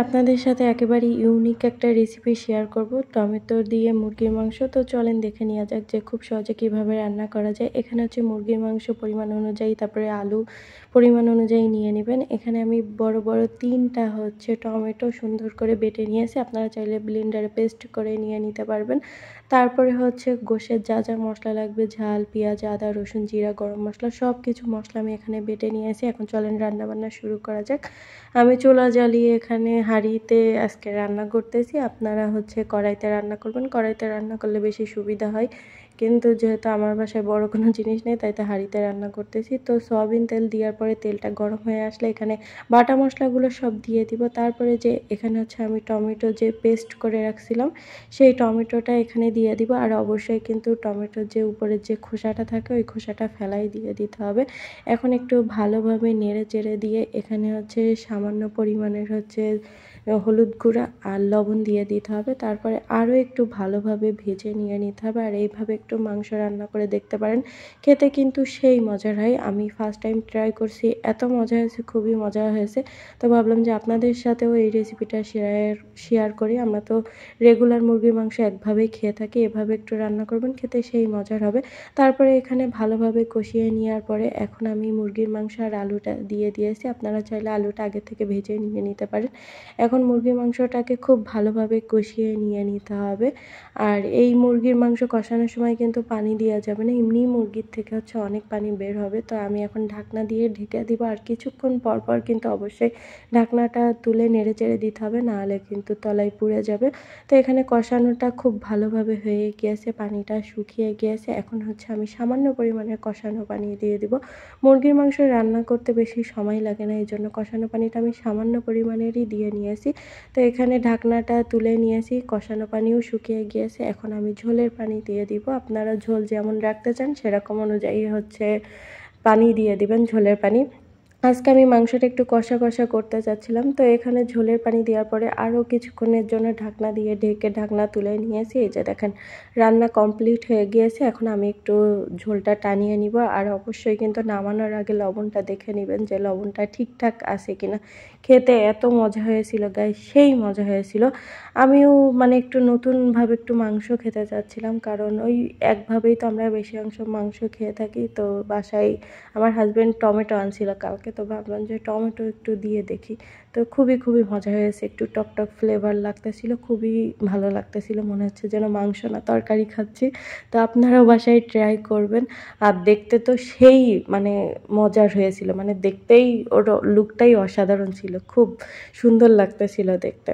আপনাদের সাথে একেবারে ইউনিক একটা রেসিপি শেয়ার করব, টমেটো দিয়ে মুরগির মাংস। তো চলেন দেখে নেওয়া যাক যে খুব সহজে কিভাবে রান্না করা যায়। এখানে হচ্ছে মুরগির মাংস পরিমাণ অনুযায়ী, তারপরে আলু পরিমাণ অনুযায়ী নিয়ে নেবেন। এখানে আমি বড় বড় 3টা হচ্ছে টমেটো সুন্দর করে বেটে নিয়েছি। আপনারা চাইলে ব্লেন্ডারে পেস্ট করে নিয়ে নিতে পারবেন। তারপরে হচ্ছে গোশের যা যা মশলা লাগবে, ঝাল, পেঁয়াজ, আদা, রসুন, জিরা, গরম মশলা সব কিছু মশলা আমি এখানে বেটে নিয়েছি। এখন চলেন রান্নাবান্না শুরু করা যাক। আমি চুলা জ্বালিয়ে এখানে হাঁড়িতে আজকে রান্না করতেছি। আপনারা হচ্ছে কড়াইতে রান্না করবেন। কড়াইতে রান্না করলে বেশি সুবিধা হয়, কিন্তু যেহেতু আমার বাসায় বড় কোনো জিনিস নেই, তাই তো হাঁড়িতে রান্না করতেছি। তো সয়াবিন তেল দেওয়ার পরে তেলটা গরম হয়ে আসলে এখানে বাটা মশলাগুলো সব দিয়ে দিব। তারপরে যে এখানে হচ্ছে আমি টমেটো যে পেস্ট করে রাখছিলাম, সেই টমেটোটা এখানে দিয়ে দিব। আর অবশ্যই কিন্তু টমেটোর যে উপরের যে খোসাটা থাকে, ওই খোসাটা ফেলাই দিয়ে দিতে হবে। এখন একটু ভালোভাবে নেড়ে চেড়ে দিয়ে এখানে হচ্ছে সামান্য পরিমাণের হচ্ছে হলুদ গুঁড়া আর লবণ দিয়ে দিতে হবে। তারপরে আরও একটু ভালোভাবে ভেজে নিয়ে নিতে হবে। আর এইভাবে একটু মাংস রান্না করে দেখতে পারেন, খেতে কিন্তু সেই মজার হয়। আমি ফার্স্ট টাইম ট্রাই করছি, এত মজা হয়েছে, খুবই মজা হয়েছে। তো ভাবলাম যে আপনাদের সাথেও এই রেসিপিটা শেয়ার করি। আমরা তো রেগুলার মুরগির মাংস একভাবেই খেয়ে থাকি, এভাবে একটু রান্না করবেন, খেতে সেই মজার হবে। তারপরে এখানে ভালোভাবে কষিয়ে নেওয়ার পরে এখন আমি মুরগির মাংস আর আলুটা দিয়ে দিয়েছি। আপনারা চাইলে আলুটা আগে থেকে ভেজে নিয়ে নিতে পারেন। এখন মুরগির মাংসটাকে খুব ভালোভাবে কষিয়ে নিয়ে নিতে হবে। আর এই মুরগির মাংস কষানোর সময় কিন্তু পানি দেওয়া যাবে না, এমনি মুরগির থেকে হচ্ছে অনেক পানি বের হবে। তো আমি এখন ঢাকনা দিয়ে ঢেকে দিব। আর কিছুক্ষণ পর পর কিন্তু অবশ্যই ঢাকনাটা তুলে নেড়ে চেড়ে দিতে হবে, নাহলে কিন্তু তলায় পুড়ে যাবে। তো এখানে কষানোটা খুব ভালোভাবে হয়ে গিয়েছে, পানিটা শুকিয়ে গিয়েছে। এখন হচ্ছে আমি সামান্য পরিমাণে কষানো পানি দিয়ে দিব। মুরগির মাংস রান্না করতে বেশি সময় লাগে না, এই জন্য কষানো পানিটা আমি সামান্য পরিমাণেরই দিয়ে নিয়েছি। তো এখানে ঢাকনাটা তুলে নিয়েছি, কষানো পানিও শুকিয়ে গিয়েছে। এখন আমি ঝোলের পানি দিয়ে দিব। আপনারা ঝোল যেমন রাখতে চান সেরকম অনুযায়ী হচ্ছে পানি দিয়ে দিবেন, ঝোলের পানি। আজকে আমি মাংসটা একটু কষা কষা করতে চাচ্ছিলাম, তো এখানে ঝোলের পানি দেওয়ার পরে আরও কিছুক্ষণের জন্য ঢাকনা দিয়ে ঢেকে ঢাকনা তুলে নিয়েছি। এই যে দেখেন রান্না কমপ্লিট হয়ে গিয়েছে। এখন আমি একটু ঝোলটা টানিয়ে নিব। আর অবশ্যই কিন্তু নামানোর আগে লবণটা দেখে নেবেন যে লবণটা ঠিকঠাক আছে কিনা। খেতে এত মজা হয়েছিল গাইস, সেই মজা হয়েছিল। আমিও মানে একটু নতুনভাবে একটু মাংস খেতে চাচ্ছিলাম, কারণ ওই একভাবেই তো আমরা বেশি অংশ মাংস খেয়ে থাকি। তো বাসায় আমার হাজব্যান্ড টমেটো আনছিল কালকে, তো ভাবলাম যে টমেটো একটু দিয়ে দেখি। তো খুবই খুবই মজা হয়েছে, একটু টক টক ফ্লেভার লাগতেছিল, খুবই ভালো লাগতেছিল, মনে হচ্ছে যেন মাংস না তরকারি খাচ্ছি। তো আপনারাও বাসায় ট্রাই করবেন। আর দেখতে তো সেই মানে মজার হয়েছিল, মানে দেখতেই ওর লুকটাই অসাধারণ ছিল, খুব সুন্দর লাগতেছিল দেখতে।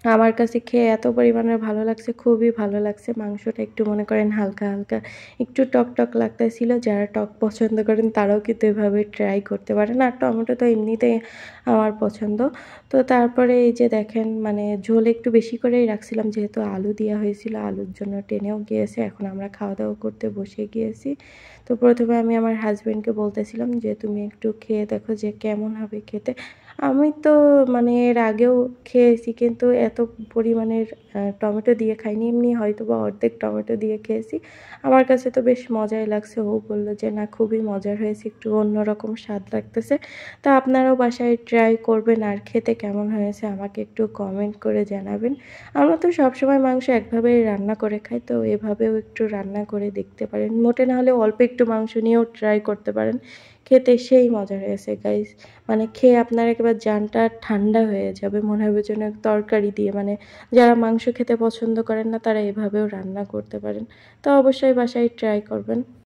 আমার কাছে খেয়ে এত পরিমাণে ভালো লাগছে, খুবই ভালো লাগছে। মাংসটা একটু মনে করেন হালকা হালকা একটু টক টক লাগতেছিল। যারা টক পছন্দ করেন তারাও কিন্তু এভাবে ট্রাই করতে পারেন। আর টমেটো তো এমনিতেই আমার পছন্দ। তো তারপরে এই যে দেখেন মানে ঝোল একটু বেশি করেই রাখছিলাম, যেহেতু আলু দেওয়া হয়েছিল, আলুর জন্য টেনেও গিয়েছে। এখন আমরা খাওয়া দাওয়া করতে বসে গিয়েছি। তো প্রথমে আমি আমার হাজব্যান্ডকে বলতেছিলাম যে তুমি একটু খেয়ে দেখো যে কেমন হবে খেতে। আমি তো মানে এর আগেও খেয়েছি, কিন্তু এত পরিমাণের টমেটো দিয়ে খাইনি, এমনি হয়তো বা অর্ধেক টমেটো দিয়ে খেয়েছি। আমার কাছে তো বেশ মজাই লাগছে। ও বললো যে না, খুবই মজার হয়েছে, একটু অন্যরকম স্বাদ লাগতেছে। তো আপনারাও বাসায় ট্রাই করবেন, আর খেতে কেমন হয়েছে আমাকে একটু কমেন্ট করে জানাবেন। আমরা তো সবসময় মাংস একভাবেই রান্না করে খাই, তো এভাবেও একটু রান্না করে দেখতে পারেন। মোটে না হলে অল্প একটু মাংস নিয়েও ট্রাই করতে পারেন, খেতে সেই মজা হয়েছে গাইস। মানে খেয়ে আপনার একেবারে জানটা ঠান্ডা হয়ে যাবে, মনে হবে যেন তরকারি দিয়ে, মানে যারা মাংস খেতে পছন্দ করেন না তারা এভাবেও রান্না করতে পারেন। তো অবশ্যই বাসায় ট্রাই করবেন।